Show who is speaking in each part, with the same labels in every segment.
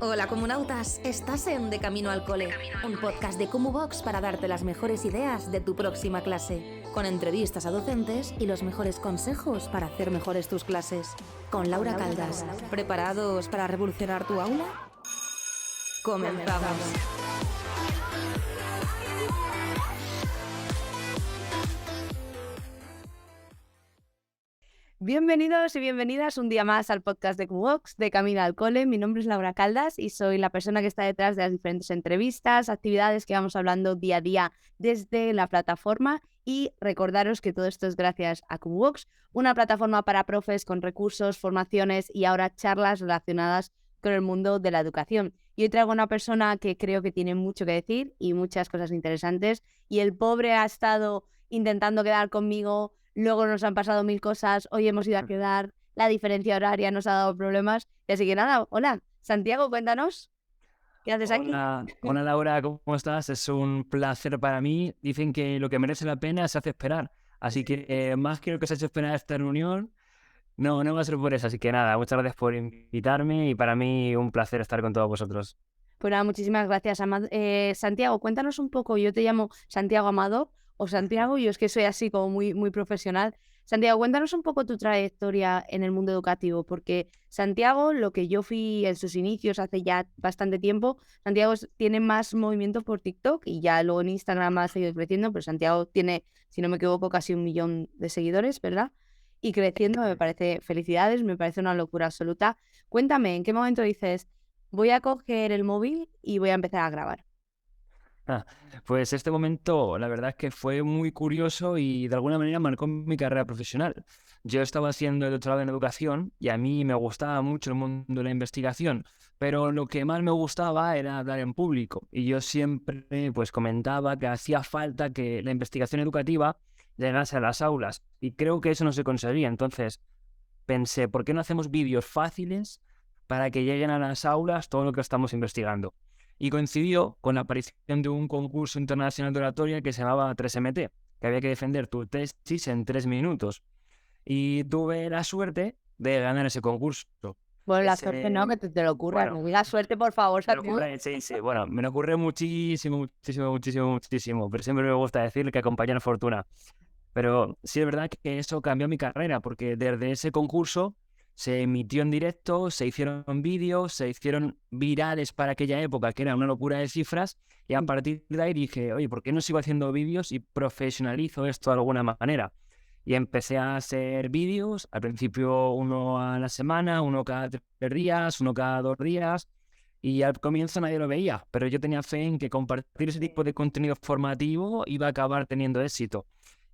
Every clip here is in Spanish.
Speaker 1: Hola comunautas, estás en De Camino al Cole, un podcast de Comuvox para darte las mejores ideas de tu próxima clase, con entrevistas a docentes y los mejores consejos para hacer mejores tus clases. Con Laura Caldas, ¿preparados para revolucionar tu aula? ¡Comenzamos!
Speaker 2: Bienvenidos y bienvenidas un día más al podcast de Comuvox, de Camino al Cole. Mi nombre es Laura Caldas y soy la persona que está detrás de las diferentes entrevistas, actividades que vamos hablando día a día desde la plataforma. Y recordaros que todo esto es gracias a Comuvox, una plataforma para profes con recursos, formaciones y ahora charlas relacionadas con el mundo de la educación. Y hoy traigo a una persona que creo que tiene mucho que decir y muchas cosas interesantes. Y el pobre ha estado intentando quedar conmigo. Luego nos han pasado mil cosas, hoy hemos ido a quedar, la diferencia horaria nos ha dado problemas. Y así que nada, hola, Santiago, cuéntanos, ¿qué haces aquí?
Speaker 3: Hola Laura, ¿cómo estás? Es un placer para mí. Dicen que lo que merece la pena se hace esperar. Así que más que lo que se ha hecho esperar esta reunión, no va a ser por eso. Así que nada, muchas gracias por invitarme y para mí un placer estar con todos vosotros.
Speaker 2: Pues nada, muchísimas gracias, Santiago, cuéntanos un poco, yo te llamo Santiago Amado o Santiago, yo es que soy así como muy profesional. Santiago, cuéntanos un poco tu trayectoria en el mundo educativo, porque Santiago, lo que yo fui en sus inicios hace ya bastante tiempo, Santiago tiene más movimiento por TikTok y ya luego en Instagram ha seguido creciendo, pero Santiago tiene, si no me equivoco, casi 1 millón de seguidores, ¿verdad? Y creciendo, me parece, felicidades, me parece una locura absoluta. Cuéntame, ¿en qué momento dices, voy a coger el móvil y voy a empezar a grabar?
Speaker 3: Pues este momento, la verdad es que fue muy curioso y de alguna manera marcó mi carrera profesional. Yo estaba haciendo el doctorado en educación y a mí me gustaba mucho el mundo de la investigación, pero lo que más me gustaba era hablar en público. Y yo siempre pues comentaba que hacía falta que la investigación educativa llegase a las aulas y creo que eso no se conseguía. Entonces pensé, ¿por qué no hacemos vídeos fáciles para que lleguen a las aulas todo lo que estamos investigando? Y coincidió con la aparición de un concurso internacional de oratoria que se llamaba 3MT, que había que defender tu tesis en 3 minutos. Y tuve la suerte de ganar ese concurso.
Speaker 2: Bueno, la suerte no, que te lo ocurra.
Speaker 3: Bueno,
Speaker 2: No digas suerte, por favor,
Speaker 3: me lo
Speaker 2: Santiago.
Speaker 3: ocurre, sí. Bueno, me lo ocurre muchísimo. Pero siempre me gusta decir que acompaña la fortuna. Pero sí es verdad que eso cambió mi carrera, porque desde ese concurso se emitió en directo, se hicieron vídeos, se hicieron virales para aquella época, que era una locura de cifras, y a partir de ahí dije, oye, ¿por qué no sigo haciendo vídeos y profesionalizo esto de alguna manera? Y empecé a hacer vídeos, al principio uno a la semana, uno cada 3 días, uno cada 2 días, y al comienzo nadie lo veía, pero yo tenía fe en que compartir ese tipo de contenido formativo iba a acabar teniendo éxito.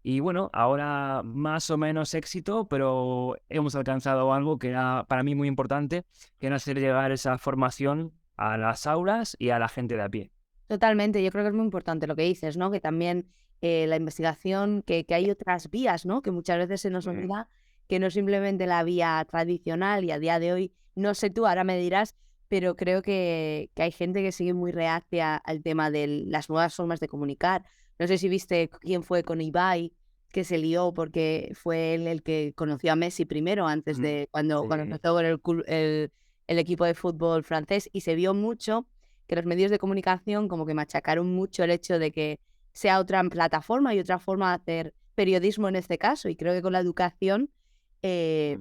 Speaker 3: Y bueno, ahora más o menos éxito, pero hemos alcanzado algo que era para mí muy importante, que era hacer llegar esa formación a las aulas y a la gente de a pie.
Speaker 2: Totalmente, yo creo que es muy importante lo que dices, ¿no? Que también la investigación, que hay otras vías, ¿no? Que muchas veces se nos olvida que no simplemente la vía tradicional y a día de hoy, no sé tú, ahora me dirás, pero creo que hay gente que sigue muy reacia al tema de las nuevas formas de comunicar. No sé si viste quién fue con Ibai, que se lió porque fue él el que conoció a Messi primero, antes de cuando
Speaker 3: Sí.
Speaker 2: empezó con el equipo de fútbol francés, y se vio mucho que los medios de comunicación como que machacaron mucho el hecho de que sea otra plataforma y otra forma de hacer periodismo en este caso. Y creo que con la educación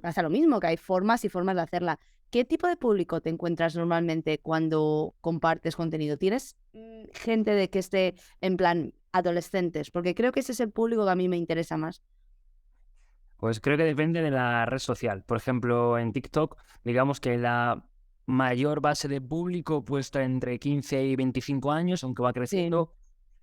Speaker 2: pasa lo mismo, que hay formas y formas de hacerla. ¿Qué tipo de público te encuentras normalmente cuando compartes contenido? ¿Tienes gente de que esté en plan adolescentes? Porque creo que ese es el público que a mí me interesa más.
Speaker 3: Pues creo que depende de la red social. Por ejemplo, en TikTok, digamos que la mayor base de público puede estar entre 15 y 25 años, aunque va
Speaker 2: Sí,
Speaker 3: creciendo.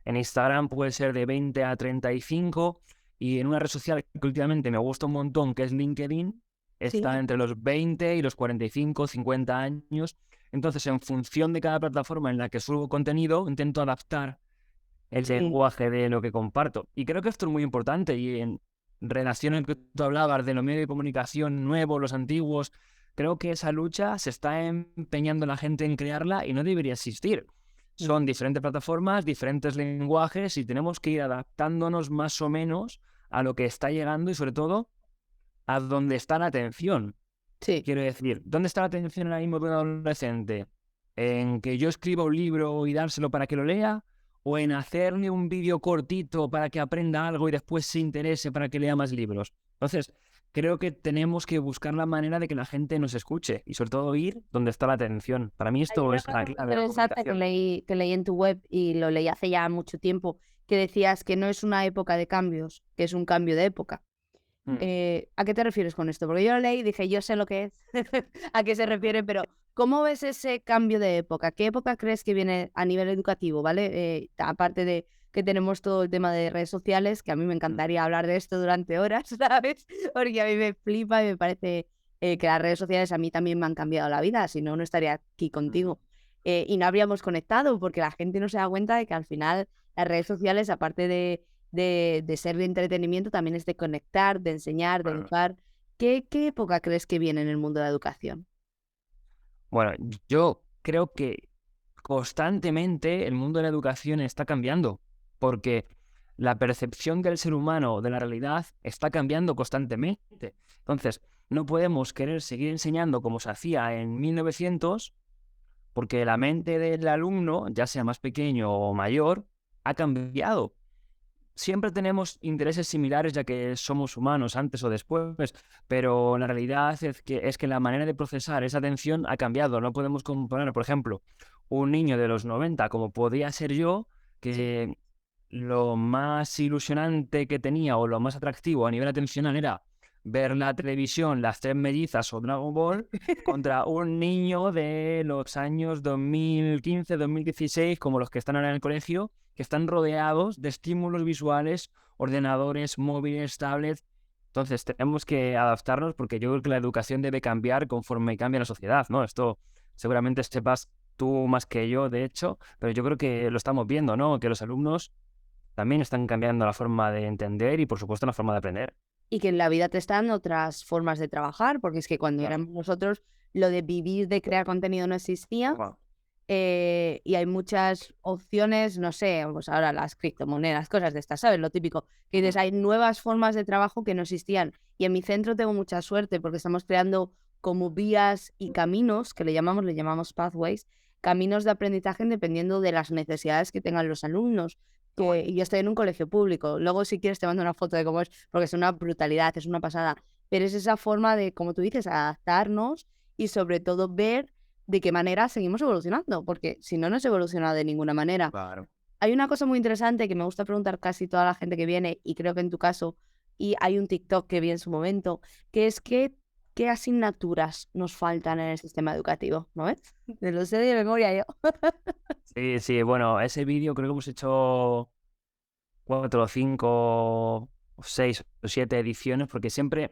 Speaker 3: En Instagram puede ser de 20 a 35. Y en una red social que últimamente me gusta un montón, que es LinkedIn, está
Speaker 2: sí,
Speaker 3: entre los 20 y los 45, 50 años. Entonces, en función de cada plataforma en la que subo contenido, intento adaptar el
Speaker 2: sí.
Speaker 3: lenguaje de lo que comparto. Y creo que esto es muy importante. Y en relación a lo que tú hablabas de los medios de comunicación nuevos, los antiguos, creo que esa lucha se está empeñando la gente en crearla y no debería existir. Son diferentes plataformas, diferentes lenguajes y tenemos que ir adaptándonos más o menos a lo que está llegando y sobre todo a dónde está la atención.
Speaker 2: Sí.
Speaker 3: Quiero decir, ¿dónde está la atención ahora mismo de un adolescente? ¿En que yo escriba un libro y dárselo para que lo lea? ¿O en hacerle un vídeo cortito para que aprenda algo y después se interese para que lea más libros? Entonces, creo que tenemos que buscar la manera de que la gente nos escuche y sobre todo ir donde está la atención. Para mí
Speaker 2: Hay
Speaker 3: esto
Speaker 2: una
Speaker 3: es la
Speaker 2: cosa muy
Speaker 3: clave de la
Speaker 2: interesante
Speaker 3: comunicación.
Speaker 2: que leí en tu web y lo leí hace ya mucho tiempo, que decías que no es una época de cambios, que es un cambio de época.
Speaker 3: Mm.
Speaker 2: ¿A qué te refieres con esto? Porque yo lo leí y dije, yo sé lo que es, a qué se refiere, pero ¿cómo ves ese cambio de época? ¿Qué época crees que viene a nivel educativo, ¿vale? Aparte de que tenemos todo el tema de redes sociales, que a mí me encantaría hablar de esto durante horas, ¿sabes? Porque a mí me flipa y me parece que las redes sociales a mí también me han cambiado la vida, si no, no estaría aquí contigo. Y no habríamos conectado, porque la gente no se da cuenta de que al final las redes sociales, aparte de ser de entretenimiento, también es de conectar, de enseñar, de
Speaker 3: Bueno,
Speaker 2: educar. ¿Qué época crees que viene en el mundo de la educación?
Speaker 3: bueno, yo creo que constantemente el mundo de la educación está cambiando, porque la percepción del ser humano de la realidad está cambiando constantemente. Entonces, no podemos querer seguir enseñando como se hacía en 1900, porque la mente del alumno, ya sea más pequeño o mayor, ha cambiado. Siempre tenemos intereses similares ya que somos humanos antes o después, pero la realidad es que la manera de procesar esa atención ha cambiado. No podemos comparar, por ejemplo, un niño de los 90 como podía ser yo,
Speaker 2: Sí.
Speaker 3: que lo más ilusionante que tenía o lo más atractivo a nivel atencional era ver la televisión, Las Tres Mellizas o Dragon Ball, contra un niño de los años 2015, 2016, como los que están ahora en el colegio, que están rodeados de estímulos visuales, ordenadores, móviles, tablets. Entonces tenemos que adaptarnos porque yo creo que la educación debe cambiar conforme cambia la sociedad, ¿no? Esto seguramente sepas tú más que yo, de hecho, pero yo creo que lo estamos viendo, ¿no? Que los alumnos también están cambiando la forma de entender y, por supuesto, la forma de aprender.
Speaker 2: Y que en la vida te están otras formas de trabajar, porque es que cuando
Speaker 3: Claro.
Speaker 2: éramos nosotros, lo de vivir, de crear contenido no existía.
Speaker 3: Wow.
Speaker 2: Y hay muchas opciones, no sé, pues ahora las criptomonedas, cosas de estas, ¿sabes? Lo típico, que dices, hay nuevas formas de trabajo que no existían. Y en mi centro tengo mucha suerte porque estamos creando como vías y caminos, que le llamamos pathways, caminos de aprendizaje dependiendo de las necesidades que tengan los alumnos. Y yo estoy en un colegio público. Luego, si quieres, te mando una foto de cómo es, porque es una brutalidad, es una pasada. Pero es esa forma de, como tú dices, adaptarnos y sobre todo ver de qué manera seguimos evolucionando, porque si no, no se evoluciona de ninguna manera.
Speaker 3: Claro.
Speaker 2: Hay una cosa muy interesante que me gusta preguntar casi toda la gente que viene, y creo que en tu caso, y hay un TikTok que vi en su momento, que es que qué asignaturas nos faltan en el sistema educativo, ¿no ves? Me lo sé de memoria yo.
Speaker 3: Sí, sí, bueno, ese vídeo creo que hemos hecho 4 5 o 6 o 7 ediciones porque siempre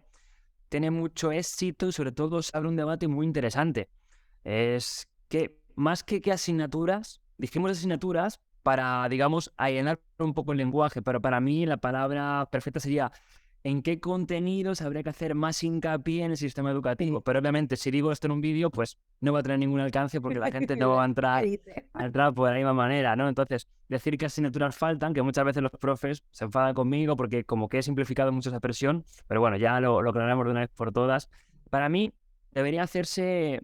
Speaker 3: tiene mucho éxito y sobre todo se abre un debate muy interesante. Es que más que asignaturas, dijimos asignaturas para, digamos, allanar un poco el lenguaje, pero para mí la palabra perfecta sería en qué contenidos habría que hacer más hincapié en el sistema educativo. Pero obviamente si digo esto en un vídeo, pues no va a tener ningún alcance porque la gente no va a entrar por la misma manera, ¿no? Entonces, decir que asignaturas faltan, que muchas veces los profes se enfadan conmigo porque como que he simplificado mucho esa expresión, pero bueno, ya lo aclaramos de una vez por todas. Para mí debería hacerse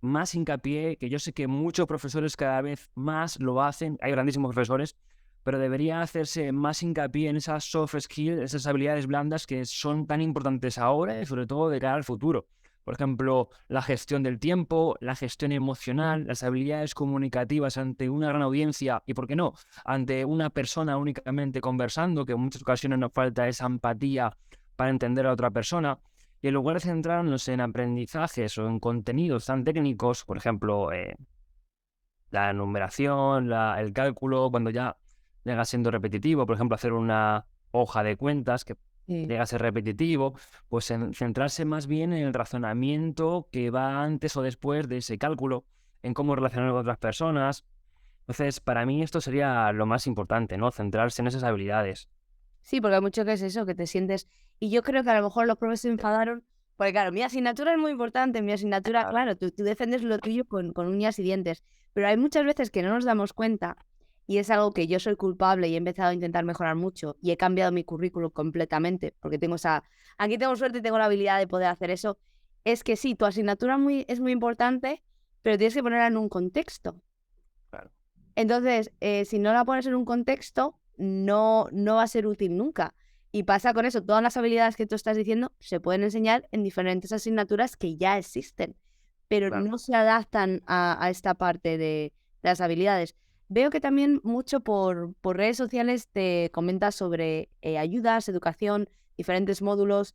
Speaker 3: más hincapié, que yo sé que muchos profesores cada vez más lo hacen, hay grandísimos profesores, pero debería hacerse más hincapié en esas soft skills, esas habilidades blandas que son tan importantes ahora y sobre todo de cara al futuro. Por ejemplo, la gestión del tiempo, la gestión emocional, las habilidades comunicativas ante una gran audiencia y, ¿por qué no?, ante una persona únicamente conversando, que en muchas ocasiones nos falta esa empatía para entender a otra persona. Y en lugar de centrarnos en aprendizajes o en contenidos tan técnicos, por ejemplo, la numeración, el cálculo, cuando ya llega siendo repetitivo, por ejemplo, hacer una hoja de cuentas que
Speaker 2: Sí.
Speaker 3: llega a ser repetitivo, pues centrarse más bien en el razonamiento que va antes o después de ese cálculo, en cómo relacionar con otras personas. Entonces, para mí esto sería lo más importante, ¿no? Centrarse en esas habilidades.
Speaker 2: Sí, porque hay mucho que es eso, que te sientes. Y yo creo que a lo mejor los profes se enfadaron, porque claro, mi asignatura es muy importante, mi asignatura,
Speaker 3: Claro.
Speaker 2: claro, tú defiendes lo tuyo con uñas y dientes, pero hay muchas veces que no nos damos cuenta, y es algo que yo soy culpable y he empezado a intentar mejorar mucho, y he cambiado mi currículum completamente, porque aquí tengo suerte y tengo la habilidad de poder hacer eso, es que sí, tu asignatura es muy importante, pero tienes que ponerla en un contexto.
Speaker 3: Claro.
Speaker 2: Entonces, si no la pones en un contexto, no va a ser útil nunca. Y pasa con eso, todas las habilidades que tú estás diciendo se pueden enseñar en diferentes asignaturas que ya existen, pero
Speaker 3: Claro.
Speaker 2: no se adaptan a esta parte de las habilidades. Veo que también mucho por redes sociales te comentas sobre ayudas, educación, diferentes módulos.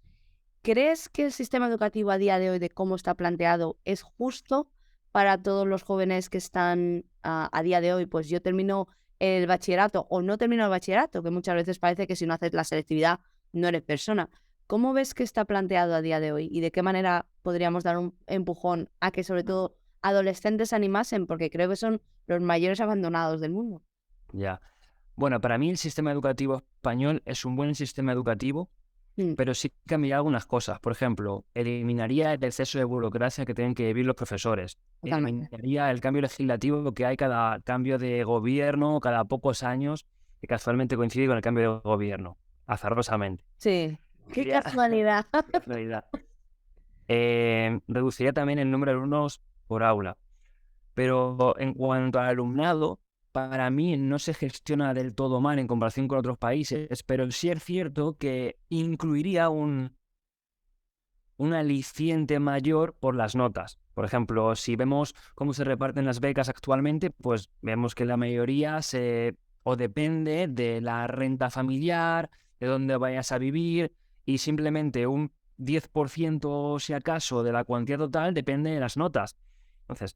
Speaker 2: ¿Crees que el sistema educativo a día de hoy, de cómo está planteado, es justo para todos los jóvenes que están a día de hoy? Pues yo termino el bachillerato o no termino el bachillerato, que muchas veces parece que si no haces la selectividad no eres persona. ¿Cómo ves que está planteado a día de hoy y de qué manera podríamos dar un empujón a que sobre todo adolescentes se animasen? Porque creo que son los mayores abandonados del mundo.
Speaker 3: Ya. Bueno, para mí el sistema educativo español es un buen sistema educativo,
Speaker 2: Mm,
Speaker 3: pero sí cambiaría algunas cosas. Por ejemplo, eliminaría el exceso de burocracia que tienen que vivir los profesores.
Speaker 2: totalmente.
Speaker 3: Eliminaría el cambio legislativo que hay cada cambio de gobierno, cada pocos años, que casualmente coincide con el cambio de gobierno, azarosamente.
Speaker 2: Sí. Qué
Speaker 3: Ya.
Speaker 2: casualidad.
Speaker 3: Casualidad. Reduciría también el número de alumnos por aula. Pero en cuanto al alumnado, para mí no se gestiona del todo mal en comparación con otros países, pero sí es cierto que incluiría un aliciente mayor por las notas. Por ejemplo, si vemos cómo se reparten las becas actualmente, pues vemos que la mayoría o depende de la renta familiar, de dónde vayas a vivir, y simplemente un 10% si acaso de la cuantía total depende de las notas. Entonces,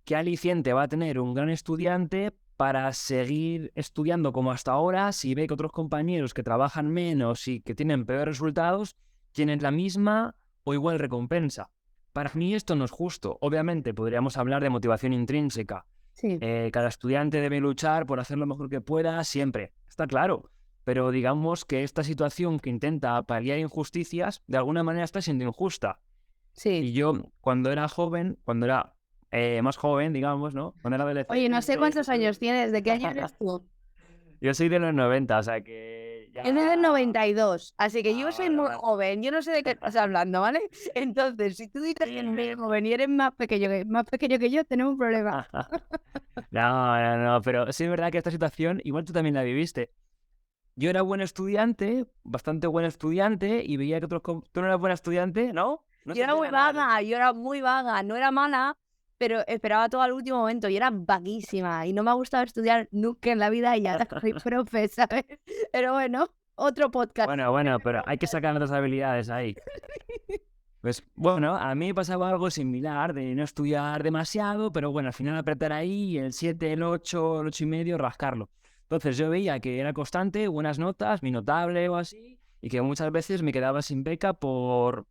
Speaker 3: ¿qué aliciente va a tener un gran estudiante para seguir estudiando como hasta ahora si ve que otros compañeros que trabajan menos y que tienen peores resultados tienen la misma o igual recompensa? Para mí esto no es justo. Obviamente podríamos hablar de motivación intrínseca.
Speaker 2: Sí.
Speaker 3: Cada estudiante debe luchar por hacer lo mejor que pueda siempre, está claro. Pero digamos que esta situación que intenta paliar injusticias, de alguna manera está siendo injusta.
Speaker 2: Sí.
Speaker 3: Y yo, cuando era joven, cuando era más joven, digamos, ¿no? Cuando era adolescente...
Speaker 2: Oye, no sé cuántos años tienes, ¿de qué año eres tú?
Speaker 3: Yo soy de los 90, o sea que ya...
Speaker 2: Él es del 92, así que yo soy
Speaker 3: vale,
Speaker 2: muy
Speaker 3: vale.
Speaker 2: joven, yo no sé de qué estás hablando, ¿vale? Entonces, si tú dices que eres joven y eres más pequeño que yo, tenemos un problema.
Speaker 3: No, pero sí es verdad que esta situación, igual tú también la viviste. Yo era buen estudiante, bastante buen estudiante, y veía que otros... ¿Tú no eras buen estudiante? ¿No? No
Speaker 2: Yo
Speaker 3: se
Speaker 2: era muy
Speaker 3: entera nadie.
Speaker 2: vaga, yo era muy vaga, no era mala, pero esperaba todo al último momento y era vaguísima y no me ha gustado estudiar nunca en la vida y ahora soy profe, ¿sabes? Pero bueno, otro podcast.
Speaker 3: Bueno, pero hay que sacar otras habilidades ahí. Pues bueno, a mí me pasaba algo similar de no estudiar demasiado, pero bueno, al final apretar ahí el 7, el 8 y medio, rascarlo. Entonces yo veía que era constante, buenas notas, mi notable o así, y que muchas veces me quedaba sin beca por,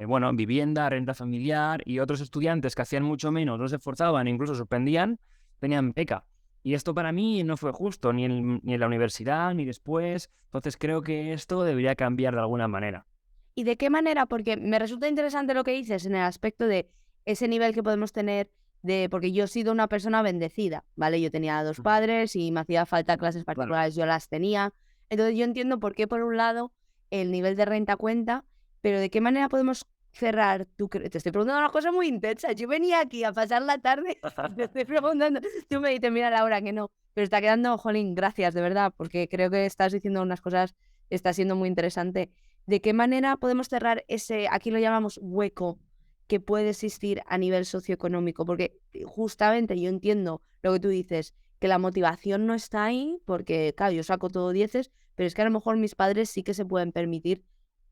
Speaker 3: bueno, vivienda, renta familiar, y otros estudiantes que hacían mucho menos, no se esforzaban, incluso suspendían, tenían beca. Y esto para mí no fue justo, ni en la universidad, ni después. Entonces creo que esto debería cambiar de alguna manera.
Speaker 2: ¿Y de qué manera? Porque me resulta interesante lo que dices en el aspecto de ese nivel que podemos tener porque yo he sido una persona bendecida, ¿vale? Yo tenía dos padres y me hacía falta clases
Speaker 3: Claro.
Speaker 2: particulares, yo las tenía. Entonces yo entiendo por qué por un lado el nivel de renta cuenta, pero ¿de qué manera podemos cerrar? Te estoy preguntando una cosa muy intensa. Yo venía aquí a pasar la tarde y te estoy preguntando. Tú me dices, mira Laura, que no. Pero está quedando, jolín, gracias, de verdad, porque creo que estás diciendo unas cosas, está siendo muy interesante. ¿De qué manera podemos cerrar ese, aquí lo llamamos hueco, que puede existir a nivel socioeconómico? Porque justamente yo entiendo lo que tú dices, que la motivación no está ahí, porque claro, yo saco todo dieces, pero es que a lo mejor mis padres sí que se pueden permitir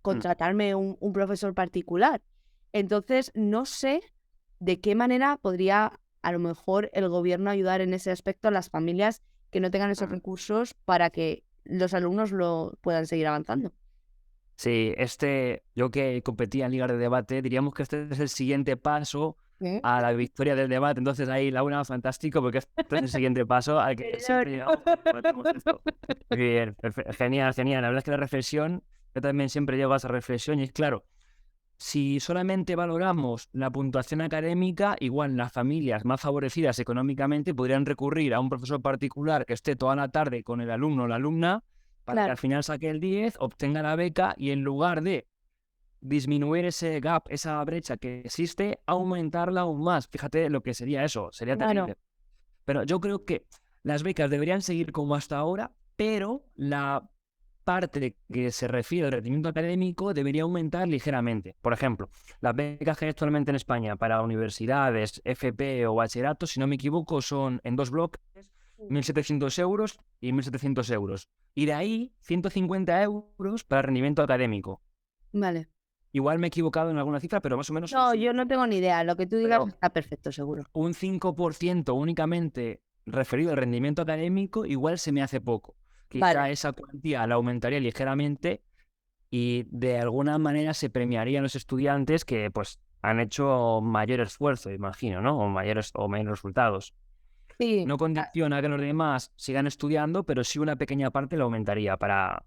Speaker 2: contratarme un profesor particular. Entonces, no sé de qué manera podría a lo mejor el gobierno ayudar en ese aspecto a las familias que no tengan esos recursos para que los alumnos lo puedan seguir avanzando.
Speaker 3: Sí, yo que competía en ligas de debate, diríamos que este es el siguiente paso a la victoria del debate. Entonces ahí, Laura, fantástico, porque este es el siguiente paso al que siempre llegamos cuando debatemos esto. Muy bien, genial, genial. La verdad es que la reflexión, yo también siempre llego a esa reflexión y es claro, si solamente valoramos la puntuación académica, igual las familias más favorecidas económicamente podrían recurrir a un profesor particular que esté toda la tarde con el alumno o la alumna para que
Speaker 2: Claro.
Speaker 3: al final saque el 10, obtenga la beca y en lugar de disminuir ese gap, esa brecha que existe, aumentarla aún más. Fíjate lo que sería eso, sería
Speaker 2: Claro.
Speaker 3: terrible. Pero yo creo que las becas deberían seguir como hasta ahora, pero la parte que se refiere al rendimiento académico debería aumentar ligeramente. Por ejemplo, las becas que hay actualmente en España para universidades, FP o bachillerato, si no me equivoco, son en 2 bloques, 1.700 euros y 1.700 euros. Y de ahí, 150 euros para rendimiento académico.
Speaker 2: Vale.
Speaker 3: Igual me he equivocado en alguna cifra, pero más o menos...
Speaker 2: No, yo no tengo ni idea. Lo que tú digas
Speaker 3: Pero
Speaker 2: está perfecto, seguro.
Speaker 3: un 5% únicamente referido al rendimiento académico, igual se me hace poco. Quizá
Speaker 2: Vale.
Speaker 3: esa cuantía la aumentaría ligeramente y de alguna manera se premiarían los estudiantes que pues han hecho mayor esfuerzo, imagino, ¿no? O mayores resultados.
Speaker 2: Sí.
Speaker 3: No condiciona que los demás sigan estudiando, pero sí una pequeña parte la aumentaría para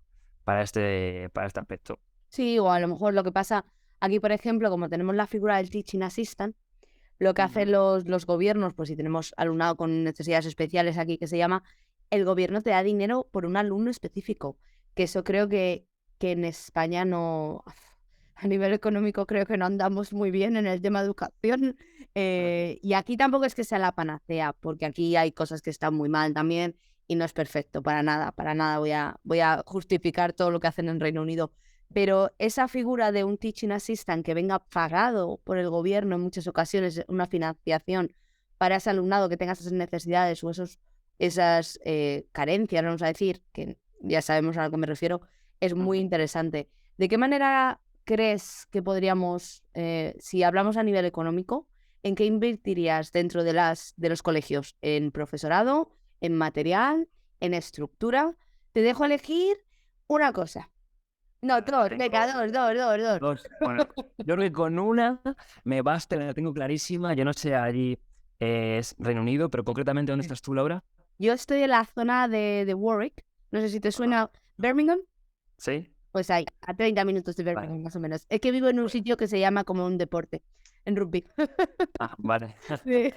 Speaker 3: este aspecto.
Speaker 2: Sí, o a lo mejor lo que pasa aquí, por ejemplo, como tenemos la figura del teaching assistant, lo que hacen los gobiernos, pues si tenemos alumnado con necesidades especiales aquí que se llama, el gobierno te da dinero por un alumno específico, que eso creo que en España no, a nivel económico creo que no andamos muy bien en el tema de educación, y aquí tampoco es que sea la panacea, porque aquí hay cosas que están muy mal también y no es perfecto, para nada voy a justificar todo lo que hacen en Reino Unido. Pero esa figura de un teaching assistant que venga pagado por el gobierno en muchas ocasiones, una financiación para ese alumnado que tenga esas necesidades o esas carencias, vamos a decir, que ya sabemos a lo que me refiero, es muy interesante. ¿De qué manera crees que podríamos, si hablamos a nivel económico, en qué invertirías dentro de los colegios? ¿En profesorado, en material, en estructura? Te dejo elegir una cosa. No, dos, venga, dos.
Speaker 3: Dos. Bueno, yo creo que con una me basta, la tengo clarísima. Yo no sé allí es Reino Unido, pero concretamente, ¿dónde estás tú, Laura?
Speaker 2: Yo estoy en la zona de Warwick. No sé si te suena Birmingham.
Speaker 3: ¿Sí?
Speaker 2: Pues ahí, a 30 minutos de Birmingham,
Speaker 3: Vale.
Speaker 2: más o menos. Es que vivo en un sitio que se llama como un deporte, en rugby.
Speaker 3: Ah, vale.
Speaker 2: Sí.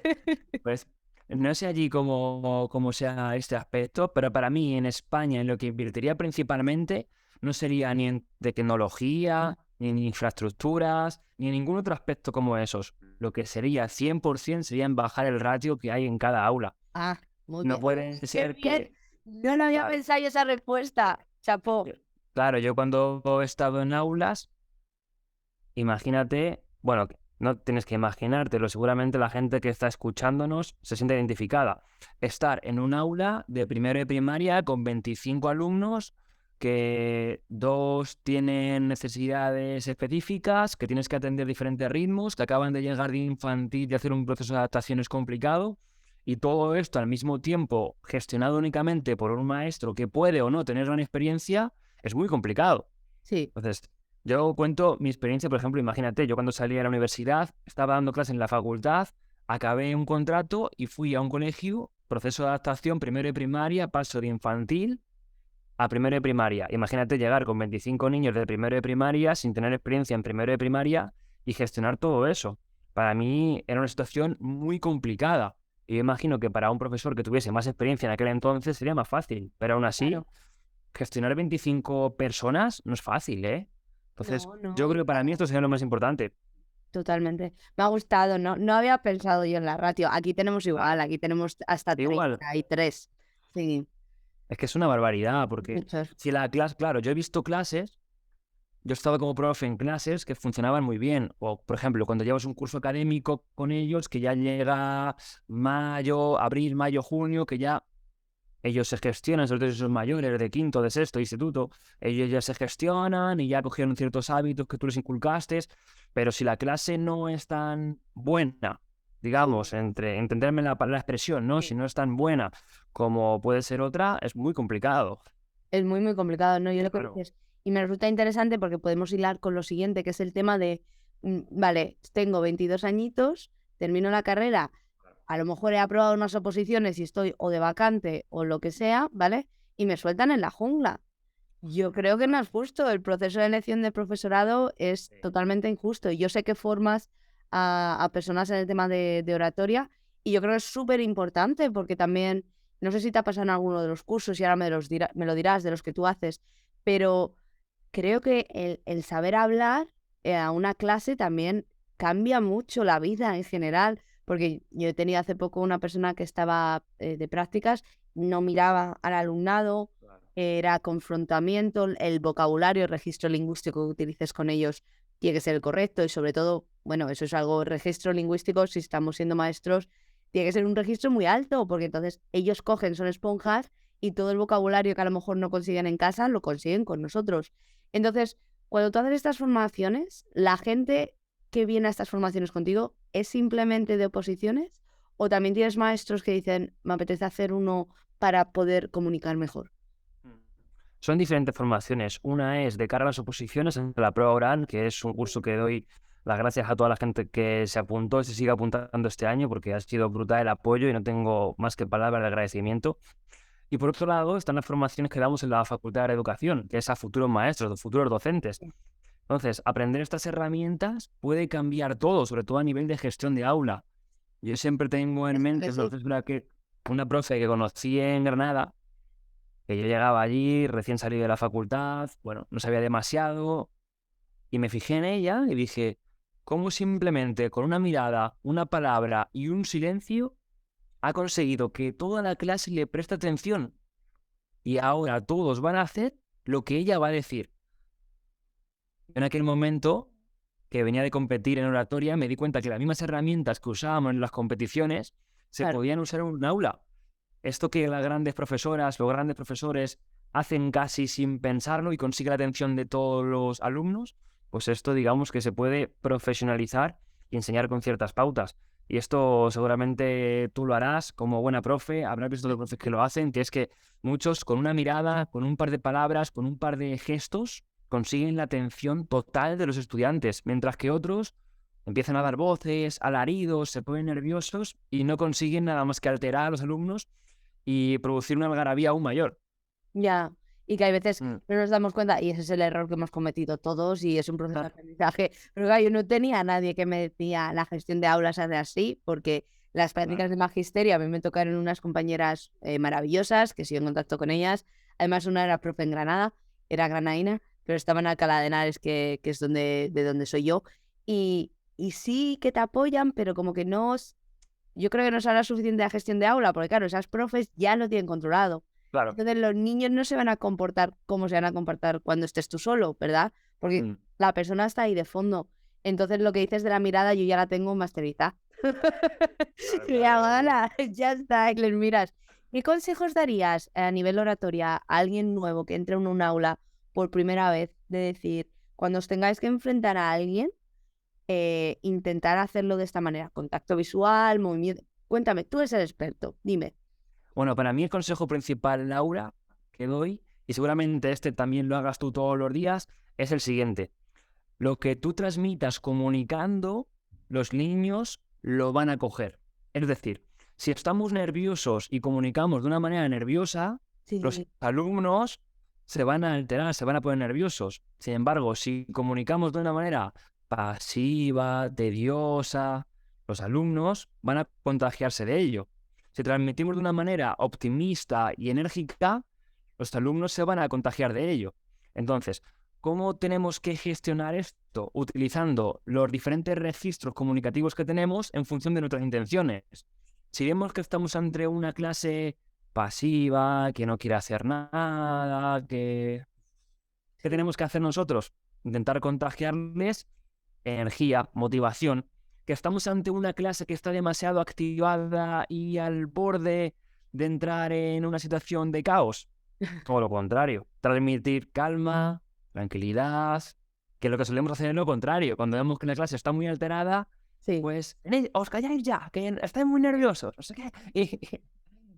Speaker 3: Pues no sé allí cómo sea este aspecto, pero para mí en España en lo que invertiría principalmente no sería ni en tecnología, ni en infraestructuras, ni en ningún otro aspecto como esos. Lo que sería 100% sería en bajar el ratio que hay en cada aula.
Speaker 2: Ah, muy
Speaker 3: No
Speaker 2: bien.
Speaker 3: puede
Speaker 2: Qué
Speaker 3: ser
Speaker 2: bien.
Speaker 3: que...
Speaker 2: No lo había
Speaker 3: Claro,
Speaker 2: pensado yo esa respuesta. Chapó.
Speaker 3: claro, yo cuando he estado en aulas, imagínate, bueno, no tienes que imaginártelo, seguramente la gente que está escuchándonos se siente identificada. Estar en un aula de primero de primaria con 25 alumnos, que 2 tienen necesidades específicas, que tienes que atender diferentes ritmos, que acaban de llegar de infantil y hacer un proceso de adaptación es complicado, y todo esto al mismo tiempo gestionado únicamente por un maestro que puede o no tener gran experiencia, es muy complicado.
Speaker 2: Sí.
Speaker 3: Entonces, yo cuento mi experiencia, por ejemplo, imagínate, yo cuando salí de la universidad, estaba dando clases en la facultad, acabé un contrato y fui a un colegio, proceso de adaptación, primero de primaria, paso de infantil a primero de primaria. Imagínate llegar con 25 niños de primero de primaria sin tener experiencia en primero de primaria y gestionar todo eso. Para mí era una situación muy complicada. Y yo imagino que para un profesor que tuviese más experiencia en aquel entonces sería más fácil, pero aún así
Speaker 2: Claro.
Speaker 3: gestionar 25 personas no es fácil, ¿eh? Entonces,
Speaker 2: No, no.
Speaker 3: yo creo que para mí esto sería lo más importante.
Speaker 2: Totalmente. Me ha gustado, no había pensado yo en la ratio. Aquí tenemos igual, aquí tenemos hasta
Speaker 3: Igual,
Speaker 2: 33. Sí,
Speaker 3: es que es una barbaridad, porque
Speaker 2: muchos.
Speaker 3: si la clase, claro, yo he visto clases, yo he estado como profe en clases que funcionaban muy bien. O, por ejemplo, cuando llevas un curso académico con ellos, que ya llega mayo, abril, mayo, junio, que ya ellos se gestionan, sobre todo esos mayores de quinto, de sexto, instituto, ellos ya se gestionan y ya cogieron ciertos hábitos que tú les inculcaste, pero si la clase no es tan buena, digamos, entenderme la expresión, ¿no?
Speaker 2: Sí.
Speaker 3: Si no es tan buena como puede ser otra, es muy complicado.
Speaker 2: Es muy, muy complicado, ¿no? Yo lo que
Speaker 3: Claro.
Speaker 2: dices. Y me resulta interesante porque podemos hilar con lo siguiente, que es el tema de, vale, tengo 22 añitos, termino la carrera, a lo mejor he aprobado unas oposiciones y estoy o de vacante o lo que sea, ¿vale? Y me sueltan en la jungla. Yo creo que no es justo. El proceso de elección de profesorado es totalmente injusto. Y yo sé que formas a personas en el tema de oratoria y yo creo que es súper importante porque también, no sé si te ha pasado en alguno de los cursos y ahora me lo dirás de los que tú haces, pero creo que el saber hablar a una clase también cambia mucho la vida en general, porque yo he tenido hace poco una persona que estaba de prácticas, no miraba al alumnado,
Speaker 3: Claro.
Speaker 2: era confrontamiento, el vocabulario, el registro lingüístico que utilices con ellos tiene que ser el correcto y sobre todo, bueno, eso es algo, registro lingüístico, si estamos siendo maestros, tiene que ser un registro muy alto, porque entonces ellos cogen, son esponjas y todo el vocabulario que a lo mejor no consiguen en casa, lo consiguen con nosotros. Entonces, cuando tú haces estas formaciones, la gente que viene a estas formaciones contigo, ¿es simplemente de oposiciones? ¿O también tienes maestros que dicen, me apetece hacer uno para poder comunicar mejor?
Speaker 3: Son diferentes formaciones. Una es de cara a las oposiciones en la prueba oral, que es un curso que doy las gracias a toda la gente que se apuntó y se sigue apuntando este año, porque ha sido brutal el apoyo y no tengo más que palabras de agradecimiento. Y por otro lado están las formaciones que damos en la Facultad de Educación, que es a futuros maestros, futuros docentes. Entonces, aprender estas herramientas puede cambiar todo, sobre todo a nivel de gestión de aula. Yo siempre tengo en mente una profe que conocí en Granada, que yo llegaba allí, recién salido de la facultad, bueno, no sabía demasiado, y me fijé en ella y dije, ¿cómo simplemente con una mirada, una palabra y un silencio ha conseguido que toda la clase le preste atención? Y ahora todos van a hacer lo que ella va a decir. En aquel momento, que venía de competir en oratoria, me di cuenta que las mismas herramientas que usábamos en las competiciones se
Speaker 2: Claro.
Speaker 3: podían usar en un aula. Esto que las grandes profesoras, los grandes profesores hacen casi sin pensarlo y consigue la atención de todos los alumnos, pues esto digamos que se puede profesionalizar y enseñar con ciertas pautas. Y esto seguramente tú lo harás como buena profe, habrás visto de profes que lo hacen, que es que muchos con una mirada, con un par de palabras, con un par de gestos, consiguen la atención total de los estudiantes, mientras que otros empiezan a dar voces, alaridos, se ponen nerviosos y no consiguen nada más que alterar a los alumnos y producir una algarabía aún mayor.
Speaker 2: Ya, y que hay veces
Speaker 3: Mm.
Speaker 2: no nos damos cuenta, y ese es el error que hemos cometido todos, y es un proceso de aprendizaje. Pero claro, yo no tenía a nadie que me decía la gestión de aulas se hace así, porque las prácticas de magisterio a mí me tocaron unas compañeras maravillosas, que sigo en contacto con ellas. Además, una era profe en Granada, era granadina, pero estaba en Alcalá de Henares, que es de donde soy yo. Y sí que te apoyan, pero como que yo creo que no se hará suficiente la gestión de aula, porque claro, esas profes ya lo tienen controlado.
Speaker 3: Claro.
Speaker 2: Entonces los niños no se van a comportar como se van a comportar cuando estés tú solo, ¿verdad? Porque
Speaker 3: Mm.
Speaker 2: la persona está ahí de fondo. Entonces lo que dices de la mirada yo ya la tengo masterizada. Y
Speaker 3: claro.
Speaker 2: ahora ya está, y les miras. ¿Qué consejos darías a nivel oratoria a alguien nuevo que entre en un aula por primera vez? De decir, cuando os tengáis que enfrentar a alguien, intentar hacerlo de esta manera, contacto visual, movimiento. Cuéntame, tú eres el experto, dime.
Speaker 3: Bueno, para mí el consejo principal, Laura, que doy, y seguramente este también lo hagas tú todos los días, es el siguiente. Lo que tú transmitas comunicando, los niños lo van a coger. Es decir, si estamos nerviosos y comunicamos de una manera nerviosa, los
Speaker 2: Sí.
Speaker 3: alumnos se van a alterar, se van a poner nerviosos. Sin embargo, si comunicamos de una manera pasiva, tediosa, los alumnos van a contagiarse de ello. Si transmitimos de una manera optimista y enérgica, los alumnos se van a contagiar de ello. Entonces, ¿cómo tenemos que gestionar esto? Utilizando los diferentes registros comunicativos que tenemos en función de nuestras intenciones. Si vemos que estamos ante una clase pasiva, que no quiere hacer nada, ¿qué tenemos que hacer nosotros? Intentar contagiarles energía, motivación. Que estamos ante una clase que está demasiado activada y al borde de entrar en una situación de caos. Todo lo contrario, transmitir calma, tranquilidad, que lo que solemos hacer es lo contrario. Cuando vemos que la clase está muy alterada,
Speaker 2: Sí.
Speaker 3: pues os calláis ya, que estáis muy nerviosos, no sé qué.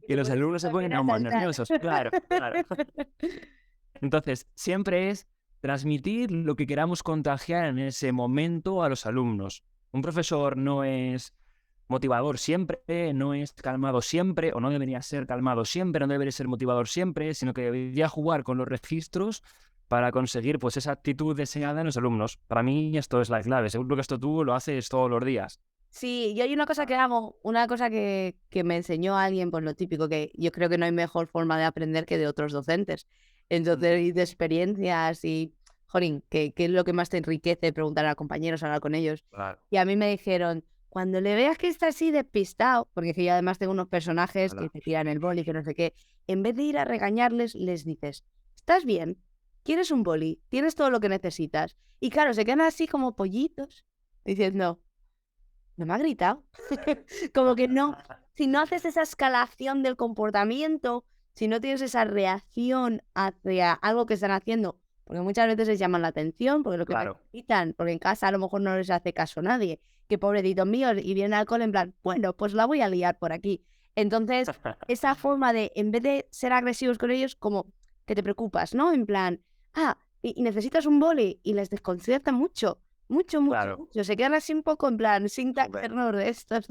Speaker 3: Y los alumnos se ponen aún más nerviosos, claro. Entonces, siempre es transmitir lo que queramos contagiar en ese momento a los alumnos. Un profesor no es motivador siempre, no es calmado siempre, o no debería ser calmado siempre, no debería ser motivador siempre, sino que debería jugar con los registros para conseguir pues esa actitud deseada en los alumnos. Para mí esto es la clave, seguro que esto tú lo haces todos los días.
Speaker 2: Sí, y hay una cosa que hago, una cosa que me enseñó alguien, pues lo típico, que yo creo que no hay mejor forma de aprender que de otros docentes. Entonces, y de experiencias, y jolín, ¿qué es lo que más te enriquece? Preguntar a compañeros, hablar con ellos.
Speaker 3: Claro,
Speaker 2: Y a mí me dijeron, cuando le veas que está así despistado, porque yo además tengo unos personajes que
Speaker 3: claro.
Speaker 2: te tiran el boli, que no sé qué, en vez de ir a regañarles, les dices, ¿estás bien? ¿Quieres un boli? ¿Tienes todo lo que necesitas? Y claro, se quedan así como pollitos, diciendo, no me ha gritado. Como que no, si no haces esa escalación del comportamiento, si no tienes esa reacción hacia algo que están haciendo, porque muchas veces les llaman la atención, porque lo que
Speaker 3: Claro.
Speaker 2: necesitan, porque en casa a lo mejor no les hace caso nadie, que pobrecitos míos, y vienen al cole en plan, bueno, pues la voy a liar por aquí. Entonces, esa forma de, en vez de ser agresivos con ellos, como que te preocupas, ¿no? En plan, y necesitas un boli, y les desconcierta mucho. Mucho, mucho,
Speaker 3: Claro.
Speaker 2: mucho. Se quedan así un poco en plan, sin
Speaker 3: Súper.
Speaker 2: terror de estos.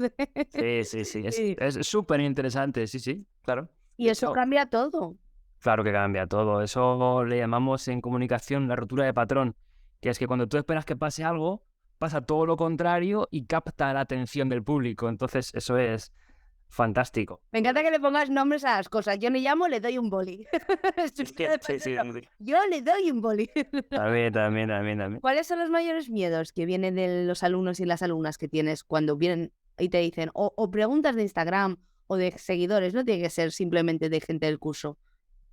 Speaker 3: Sí, sí, sí.
Speaker 2: Sí.
Speaker 3: Es súper interesante, sí, sí, claro.
Speaker 2: Y
Speaker 3: De
Speaker 2: eso
Speaker 3: hecho,
Speaker 2: cambia todo.
Speaker 3: claro que cambia todo. Eso le llamamos en comunicación la ruptura de patrón, que es que cuando tú esperas que pase algo, pasa todo lo contrario y capta la atención del público. Entonces, eso es fantástico.
Speaker 2: Me encanta que le pongas nombres a las cosas. Yo le llamo, le doy un boli. Estructura de
Speaker 3: Sí, sí,
Speaker 2: patrón.
Speaker 3: sí.
Speaker 2: Yo le doy un boli.
Speaker 3: También, también, también, también.
Speaker 2: ¿Cuáles son los mayores miedos que vienen de los alumnos y las alumnas que tienes cuando vienen y te dicen, o preguntas de Instagram o de seguidores? No tiene que ser simplemente de gente del curso.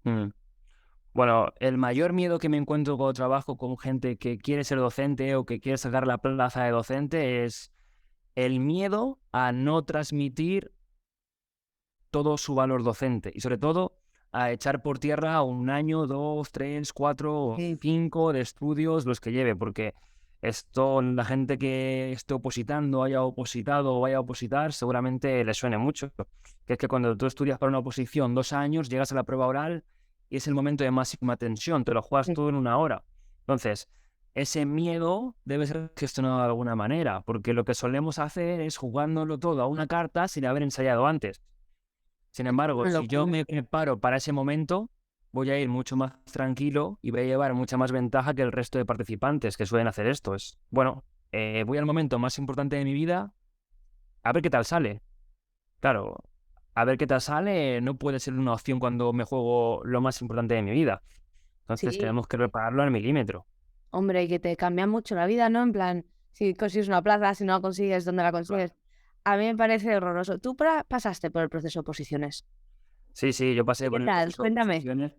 Speaker 3: Mm. Bueno, el mayor miedo que me encuentro cuando trabajo con gente que quiere ser docente o que quiere sacar la plaza de docente es el miedo a no transmitir todo su valor docente y sobre todo a echar por tierra 1 año, 2, 3, 4 o
Speaker 2: Sí.
Speaker 3: 5 de estudios, los que lleve, porque esto, la gente que esté opositando, haya opositado o vaya a opositar, seguramente le suene mucho. Que es que cuando tú estudias para una oposición 2 años, llegas a la prueba oral y es el momento de máxima tensión, te lo juegas
Speaker 2: Sí.
Speaker 3: todo en 1 hora. Entonces, ese miedo debe ser gestionado de alguna manera, porque lo que solemos hacer es jugándolo todo a una carta sin haber ensayado antes. Sin embargo,
Speaker 2: Una
Speaker 3: si yo
Speaker 2: locura.
Speaker 3: me preparo para ese momento, voy a ir mucho más tranquilo y voy a llevar mucha más ventaja que el resto de participantes que suelen hacer esto. Es, bueno, voy al momento más importante de mi vida, a ver qué tal sale. Claro, a ver qué tal sale no puede ser una opción cuando me juego lo más importante de mi vida. Entonces
Speaker 2: Sí.
Speaker 3: tenemos que prepararlo al milímetro.
Speaker 2: Hombre, que te cambia mucho la vida, ¿no? En plan, si consigues una plaza, si no la consigues, ¿dónde la
Speaker 3: Claro.
Speaker 2: consigues? A mí me parece horroroso. Tú pasaste por el proceso de oposiciones.
Speaker 3: Sí, sí, yo pasé
Speaker 2: ¿Y qué
Speaker 3: por el
Speaker 2: tal?
Speaker 3: proceso de
Speaker 2: Cuéntame.
Speaker 3: oposiciones.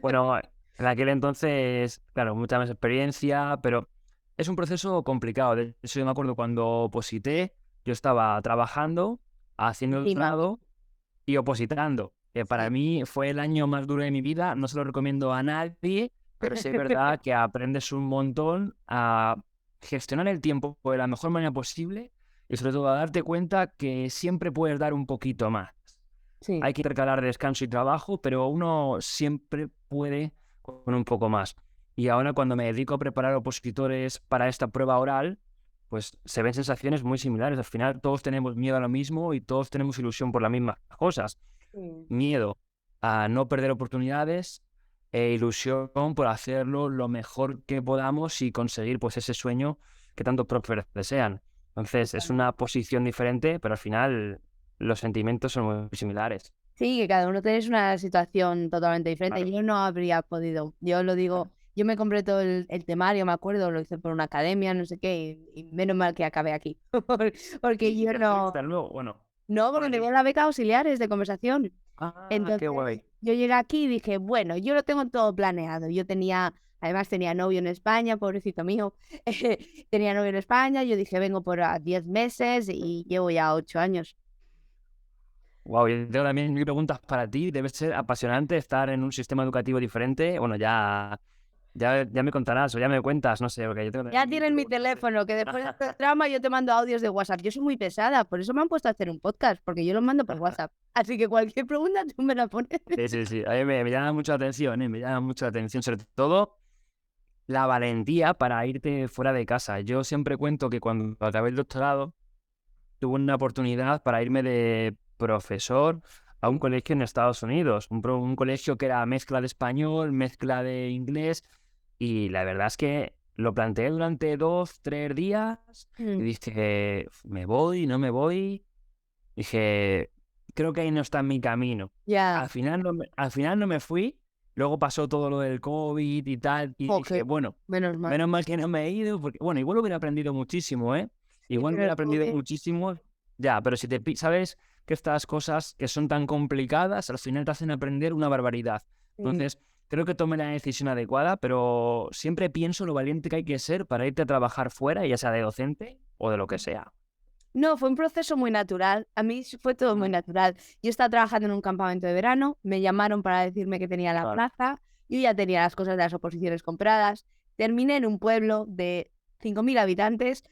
Speaker 3: Bueno, en aquel entonces, claro, mucha más experiencia, pero es un proceso complicado. De hecho, yo me acuerdo cuando oposité, yo estaba trabajando, haciendo el
Speaker 2: Encima.
Speaker 3: doctorado y opositando. Que para
Speaker 2: Sí.
Speaker 3: mí fue el año más duro de mi vida. No se lo recomiendo a nadie, pero sí es verdad que aprendes un montón a gestionar el tiempo de la mejor manera posible y sobre todo a darte cuenta que siempre puedes dar un poquito más.
Speaker 2: Sí.
Speaker 3: Hay que intercalar descanso y trabajo, pero uno siempre puede con un poco más. Y ahora cuando me dedico a preparar opositores para esta prueba oral, pues se ven sensaciones muy similares. Al final todos tenemos miedo a lo mismo y todos tenemos ilusión por las mismas cosas.
Speaker 2: Sí.
Speaker 3: Miedo a no perder oportunidades e ilusión por hacerlo lo mejor que podamos y conseguir pues ese sueño que tantos profes desean. Entonces es una posición diferente, pero al final los sentimientos son muy similares.
Speaker 2: Sí, que cada uno tenéis una situación totalmente diferente.
Speaker 3: Claro,
Speaker 2: Yo no habría podido. Yo lo digo,
Speaker 3: claro.
Speaker 2: yo me compré todo el temario, me acuerdo, lo hice por una academia, no sé qué, y menos mal que acabé aquí. Porque
Speaker 3: ¿Y
Speaker 2: yo
Speaker 3: qué
Speaker 2: no.
Speaker 3: fuiste luego? Bueno,
Speaker 2: No, porque
Speaker 3: bueno,
Speaker 2: tenía la beca auxiliares de conversación.
Speaker 3: qué
Speaker 2: Entonces,
Speaker 3: guay.
Speaker 2: yo llegué aquí y dije, bueno, yo lo tengo todo planeado. Además tenía novio en España, pobrecito mío. Tenía novio en España, yo dije, vengo por 10 meses y llevo ya 8 años.
Speaker 3: Wow, yo tengo también mil preguntas para ti. Debe ser apasionante estar en un sistema educativo diferente. Bueno, ya me contarás o ya me cuentas, no sé, porque yo tengo
Speaker 2: Ya
Speaker 3: también mil
Speaker 2: tienen mi
Speaker 3: preguntas, ¿eh?
Speaker 2: teléfono, que después de este trama yo te mando audios de WhatsApp. Yo soy muy pesada, por eso me han puesto a hacer un podcast, porque yo los mando por WhatsApp. Así que cualquier pregunta tú me la pones.
Speaker 3: Sí, sí, sí. A mí me llama mucho la atención, ¿eh? Me llama mucho la atención, sobre todo la valentía para irte fuera de casa. Yo siempre cuento que cuando acabé el doctorado tuve una oportunidad para irme de profesor a un colegio en Estados Unidos, un colegio que era mezcla de español, mezcla de inglés, y la verdad es que lo planteé durante 2, 3 días y
Speaker 2: Mm,
Speaker 3: dije, ¿me voy? ¿No me voy? Dije, creo que ahí no está mi camino.
Speaker 2: Ya,
Speaker 3: Al final no me fui Luego pasó todo lo del COVID y tal, y dije, bueno,
Speaker 2: menos mal.
Speaker 3: menos mal que no me he ido, porque, bueno, igual hubiera aprendido muchísimo, ¿eh? Igual
Speaker 2: pero
Speaker 3: hubiera
Speaker 2: el
Speaker 3: aprendido
Speaker 2: COVID-
Speaker 3: muchísimo, ya, pero si sabes que estas cosas que son tan complicadas, al final te hacen aprender una barbaridad.
Speaker 2: Sí.
Speaker 3: Entonces, creo que tomé la decisión adecuada, pero siempre pienso lo valiente que hay que ser para irte a trabajar fuera, ya sea de docente o de lo que sea.
Speaker 2: No, fue un proceso muy natural. A mí fue todo muy natural. Yo estaba trabajando en un campamento de verano, me llamaron para decirme que tenía la
Speaker 3: Claro.
Speaker 2: plaza, yo ya tenía las cosas de las oposiciones compradas, terminé en un pueblo de 5.000 habitantes.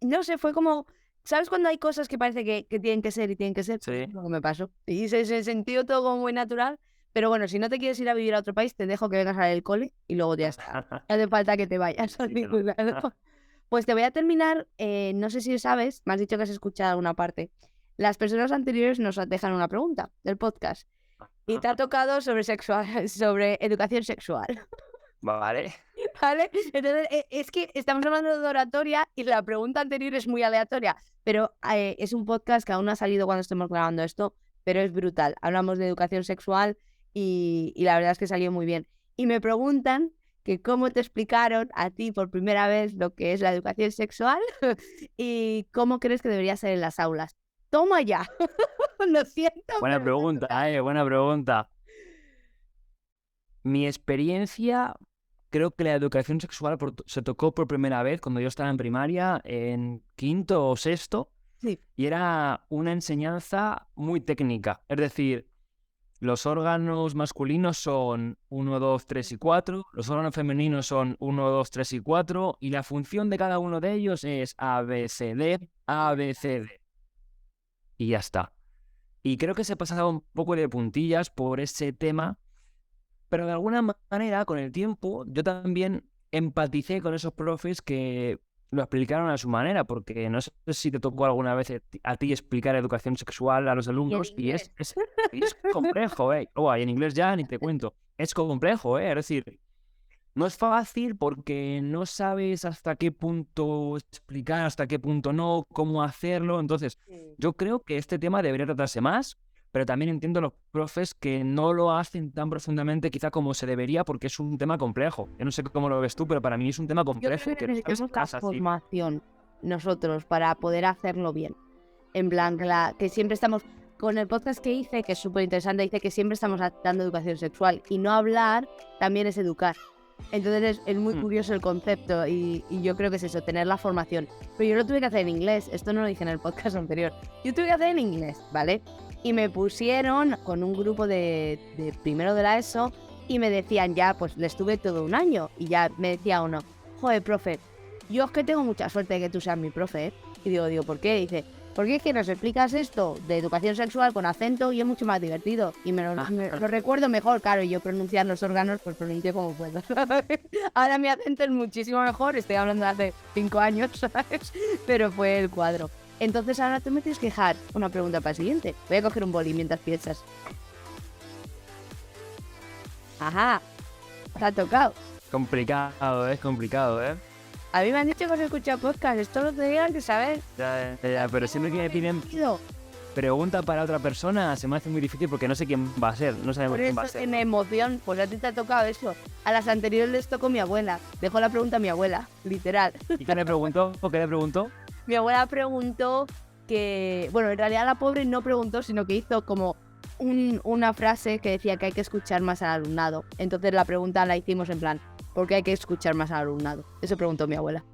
Speaker 2: No sé, fue como, ¿sabes cuando hay cosas que parece que tienen que ser y tienen que ser? Pues
Speaker 3: Sí.
Speaker 2: es lo que me pasó. Y se sintió todo como muy natural. Pero bueno, si no te quieres ir a vivir a otro país, te dejo que vengas al cole y luego ya está. No hace falta que te vayas a
Speaker 3: Sí, que no.
Speaker 2: ningún lado. Pues te voy a terminar, no sé si sabes, me has dicho que has escuchado alguna parte. Las personas anteriores nos dejan una pregunta del podcast y te ha tocado sobre sobre educación sexual,
Speaker 3: Vale.
Speaker 2: ¿vale? Entonces, es que estamos hablando de oratoria y la pregunta anterior es muy aleatoria, pero es un podcast que aún no ha salido cuando estemos grabando esto, pero es brutal. Hablamos de educación sexual y la verdad es que salió muy bien. Y me preguntan que cómo te explicaron a ti por primera vez lo que es la educación sexual y cómo crees que debería ser en las aulas. Toma ya. Lo siento.
Speaker 3: Buena
Speaker 2: pero-
Speaker 3: pregunta, buena pregunta. Mi experiencia, creo que la educación sexual se tocó por primera vez cuando yo estaba en primaria, en quinto o sexto,
Speaker 2: Sí.
Speaker 3: y era una enseñanza muy técnica. Es decir, los órganos masculinos son 1, 2, 3 y 4, los órganos femeninos son 1, 2, 3 y 4, y la función de cada uno de ellos es A, B, C, D, A, B, C, D. Y ya está. Y creo que se pasaba un poco de puntillas por ese tema, pero de alguna manera, con el tiempo, yo también empaticé con esos profes que lo explicaron a su manera, porque no sé si te tocó alguna vez a ti explicar educación sexual a los alumnos, y es complejo, ¿eh? Oh, y en inglés ya ni te cuento. Es complejo, ¿eh? Es decir, no es fácil porque no sabes hasta qué punto explicar, hasta qué punto no, cómo hacerlo. Entonces, yo creo que este tema debería tratarse más, pero también entiendo a los profes que no lo hacen tan profundamente quizá como se debería porque es un tema complejo. Yo no sé cómo lo ves tú, pero para mí es un tema
Speaker 2: Yo
Speaker 3: complejo.
Speaker 2: creo que
Speaker 3: que
Speaker 2: necesitamos la
Speaker 3: pasa así.
Speaker 2: formación nosotros para poder hacerlo bien. En plan, que siempre estamos, con el podcast que hice, que es súper interesante, dice que siempre estamos dando educación sexual y no hablar también es educar. Entonces es muy curioso el concepto y yo creo que es eso, tener la formación. Pero yo lo tuve que hacer en inglés, esto no lo dije en el podcast anterior. Yo tuve que hacer en inglés, ¿vale? Y me pusieron con un grupo de primero de la ESO y me decían ya, pues le estuve todo un año y ya me decía uno, joder, profe, yo es que tengo mucha suerte de que tú seas mi profe, ¿eh? Y digo, ¿por qué? Dice, porque es que nos explicas esto de educación sexual con acento y es mucho más divertido. Y me lo recuerdo mejor, claro, y yo pronunciar los órganos, pues pronuncio como puedo. Ahora mi acento es muchísimo mejor, estoy hablando de hace 5 años, ¿sabes? Pero fue el cuadro. Entonces ahora tú me tienes que dejar una pregunta para el siguiente. Voy a coger un boli mientras piensas. Ajá, te ha tocado.
Speaker 3: Es complicado, ¿eh?
Speaker 2: A mí me han dicho que os escucha podcast, esto lo tenían que saber.
Speaker 3: Ya, pero siempre que me piden pregunta para otra persona se me hace muy difícil porque no sé quién va a ser, no sabemos
Speaker 2: Por
Speaker 3: quién va a
Speaker 2: eso
Speaker 3: ser.
Speaker 2: tiene emoción, pues a ti te ha tocado eso. A las anteriores les tocó mi abuela. Dejó la pregunta a mi abuela, literal.
Speaker 3: ¿Y qué le preguntó? ¿Qué le preguntó?
Speaker 2: Mi abuela preguntó que, bueno, en realidad la pobre no preguntó, sino que hizo como una frase que decía que hay que escuchar más al alumnado. Entonces la pregunta la hicimos en plan, ¿por qué hay que escuchar más al alumnado? Eso preguntó mi abuela.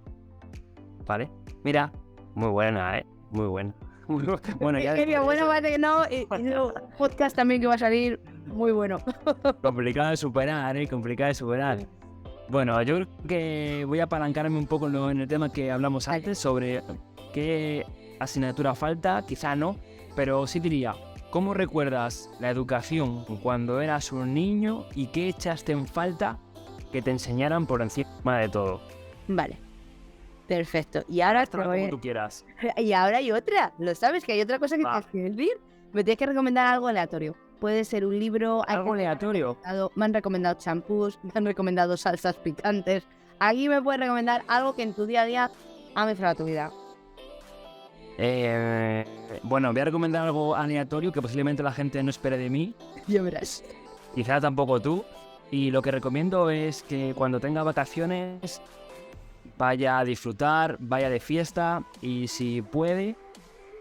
Speaker 3: Vale, mira, muy buena, muy buena. Bueno, ya
Speaker 2: Que mi abuela va a decir que no, y un podcast también que va a salir muy bueno.
Speaker 3: complicado de superar, complicado de superar. Bueno, yo creo que voy a apalancarme un poco en el tema que hablamos antes sobre qué asignatura falta, quizá no, pero sí diría, ¿cómo recuerdas la educación cuando eras un niño y qué echaste en falta que te enseñaran por encima de todo?
Speaker 2: Vale, perfecto. Y ahora te
Speaker 3: Como
Speaker 2: voy...
Speaker 3: tú quieras.
Speaker 2: Y ahora hay otra, ¿lo sabes? Que hay otra cosa que tienes que decir. Me tienes que recomendar algo aleatorio. Puede ser un libro...
Speaker 3: ¿Algo aleatorio?
Speaker 2: Me han recomendado champús, me han recomendado salsas picantes. Aquí me puedes recomendar algo que en tu día a día ha mejorado tu vida.
Speaker 3: Bueno, voy a recomendar algo aleatorio que posiblemente la gente no espere de mí.
Speaker 2: Ya verás.
Speaker 3: Quizá tampoco tú. Y lo que recomiendo es que cuando tenga vacaciones vaya a disfrutar, vaya de fiesta y si puede,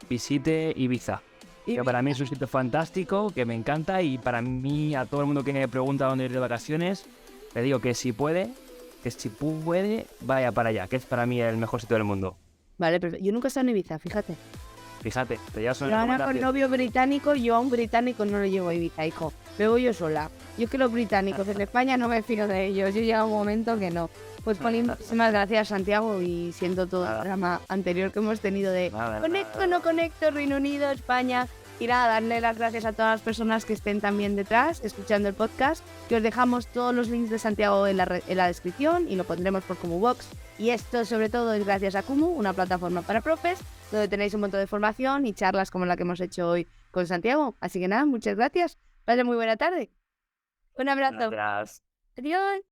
Speaker 3: visite Ibiza. Que para mí es un sitio fantástico, que me encanta y para mí, a todo el mundo que me pregunta dónde ir de vacaciones, le digo que si puede, vaya para allá, que es para mí el mejor sitio del mundo.
Speaker 2: Vale, pero yo nunca he estado en Ibiza, fíjate.
Speaker 3: Fíjate, te llevas una
Speaker 2: Pero ahora con
Speaker 3: recomendación.
Speaker 2: novio británico, yo a un británico no lo llevo a Ibiza, hijo. Me voy yo sola. Yo es que los británicos en España no me fío de ellos. Yo llega un momento que no. Pues Colin, muchísimas gracias, Santiago, y siento todo el programa anterior que hemos tenido de conecto, no conecto, Reino Unido, España. Y nada, darle las gracias a todas las personas que estén también detrás, escuchando el podcast, que os dejamos todos los links de Santiago en la descripción y lo pondremos por Kumu-Box. Y esto sobre todo es gracias a Kumu, una plataforma para profes, donde tenéis un montón de formación y charlas como la que hemos hecho hoy con Santiago. Así que nada, muchas gracias. Vaya muy buena tarde. Un abrazo.
Speaker 3: Gracias.
Speaker 2: Adiós.